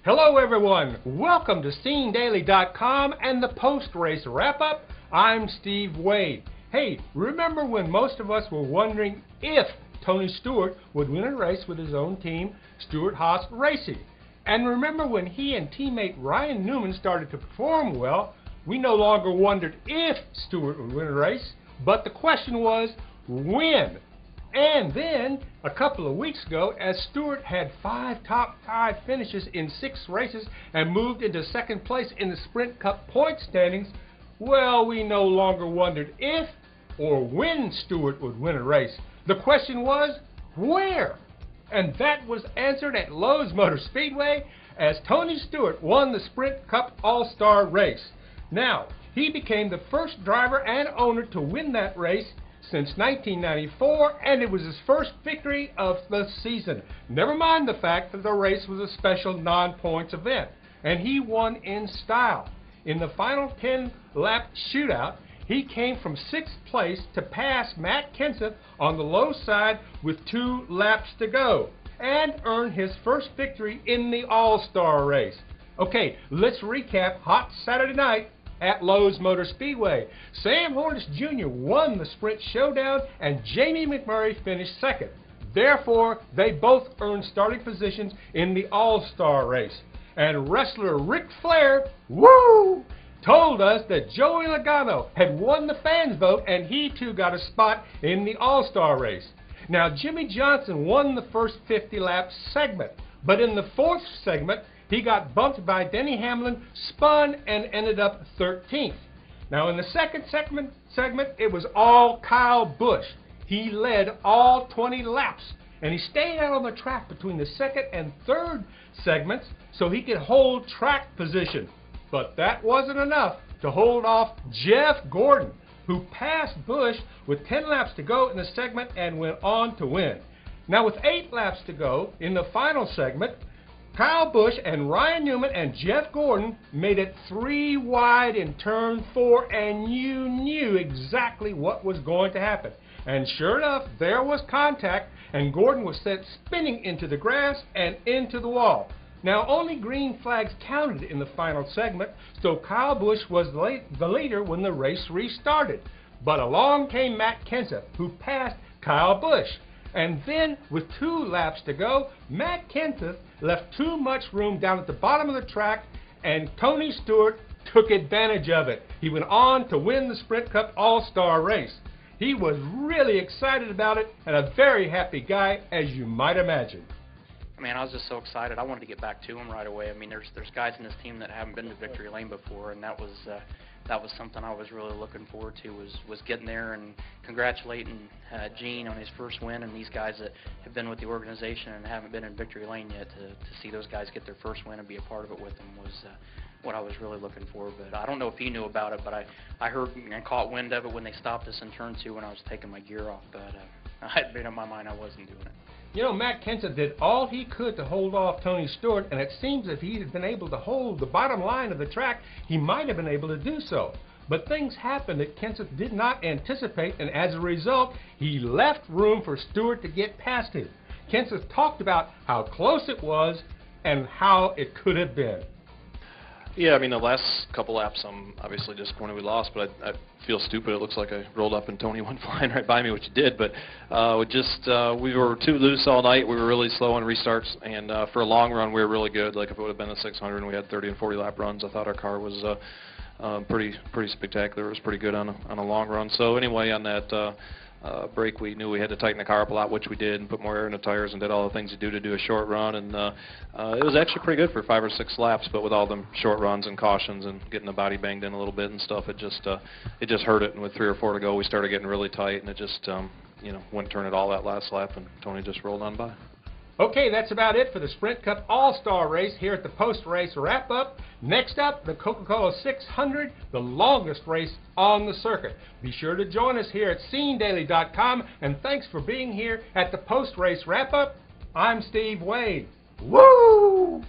Hello everyone, welcome to SceneDaily.com and the post-race wrap-up. I'm Steve Waid. Hey, remember when most of us were wondering if Tony Stewart would win a race with his own team, Stewart-Haas Racing? And remember when he and teammate Ryan Newman started to perform well, we no longer wondered if Stewart would win a race, but the question was when? And then, a couple of weeks ago, as Stewart had 5 top 5 finishes in 6 races and moved into second place in the Sprint Cup point standings, well, we no longer wondered if or when Stewart would win a race. The question was, where? And that was answered at Lowe's Motor Speedway as Tony Stewart won the Sprint Cup All-Star Race. Now, he became the first driver and owner to win that race since 1994, and it was his first victory of the season. Never mind the fact that the race was a special non-points event, and he won in style. In the final 10-lap shootout, he came from 6th place to pass Matt Kenseth on the Lowe side with 2 laps to go, and earn his first victory in the All-Star Race. Okay, let's recap Hot Saturday night at Lowe's Motor Speedway. Sam Hornish Jr. won the Sprint Showdown and Jamie McMurray finished second. Therefore, they both earned starting positions in the All-Star Race. And wrestler Ric Flair, told us that Joey Logano had won the fans' vote and he too got a spot in the All-Star Race. Now, Jimmy Johnson won the first 50-lap segment, but in the 4th segment, he got bumped by Denny Hamlin, spun, and ended up 13th. Now, in the second segment, it was all Kyle Busch. He led all 20 laps, and he stayed out on the track between the second and third segments so he could hold track position. But that wasn't enough to hold off Jeff Gordon, who passed Busch with 10 laps to go in the segment and went on to win. Now, with 8 laps to go in the final segment, Kyle Busch and Ryan Newman and Jeff Gordon made it 3 wide in turn 4, and you knew exactly what was going to happen. And sure enough, there was contact, and Gordon was sent spinning into the grass and into the wall. Now, only green flags counted in the final segment, so Kyle Busch was the leader when the race restarted. But along came Matt Kenseth, who passed Kyle Busch. And then, with 2 laps to go, Matt Kenseth left too much room down at the bottom of the track, and Tony Stewart took advantage of it. He went on to win the Sprint Cup All-Star Race. He was really excited about it, and a very happy guy, as you might imagine. Man, I was just so excited. I wanted to get back to him right away. I mean, there's guys in this team that haven't been to victory lane before, and that was something I was really looking forward to, was getting there and congratulating Gene on his first win, and these guys that have been with the organization and haven't been in victory lane yet, to see those guys get their first win and be a part of it with them was what I was really looking for. But I don't know if he knew about it, but I heard and caught wind of it when they stopped us in turn 2 when I was taking my gear off, but I had made up my mind I wasn't doing it. You know, Matt Kenseth did all he could to hold off Tony Stewart, and it seems if he had been able to hold the bottom line of the track, he might have been able to do so. But things happened that Kenseth did not anticipate, and as a result, he left room for Stewart to get past him. Kenseth talked about how close it was and how it could have been. Yeah, I mean, the last couple laps, I'm obviously disappointed we lost, but I feel stupid. It looks like I rolled up and Tony went flying right by me, which he did. But we were too loose all night. We were really slow on restarts, and for a long run, we were really good. Like if it would have been a 600 and we had 30 and 40 lap runs, I thought our car was pretty spectacular. It was pretty good on a long run. So anyway, on that break, we knew we had to tighten the car up a lot, which we did, and put more air in the tires and did all the things you do to do a short run. And it was actually pretty good for 5 or 6 laps, but with all them short runs and cautions and getting the body banged in a little bit and stuff, it just hurt it. And with 3 or 4 to go, we started getting really tight, and it just wouldn't turn it all that last lap, and Tony just rolled on by. Okay, that's about it for the Sprint Cup All-Star Race here at the post-race wrap-up. Next up, the Coca-Cola 600, the longest race on the circuit. Be sure to join us here at SceneDaily.com, and thanks for being here at the post-race wrap-up. I'm Steve Waid. Woo!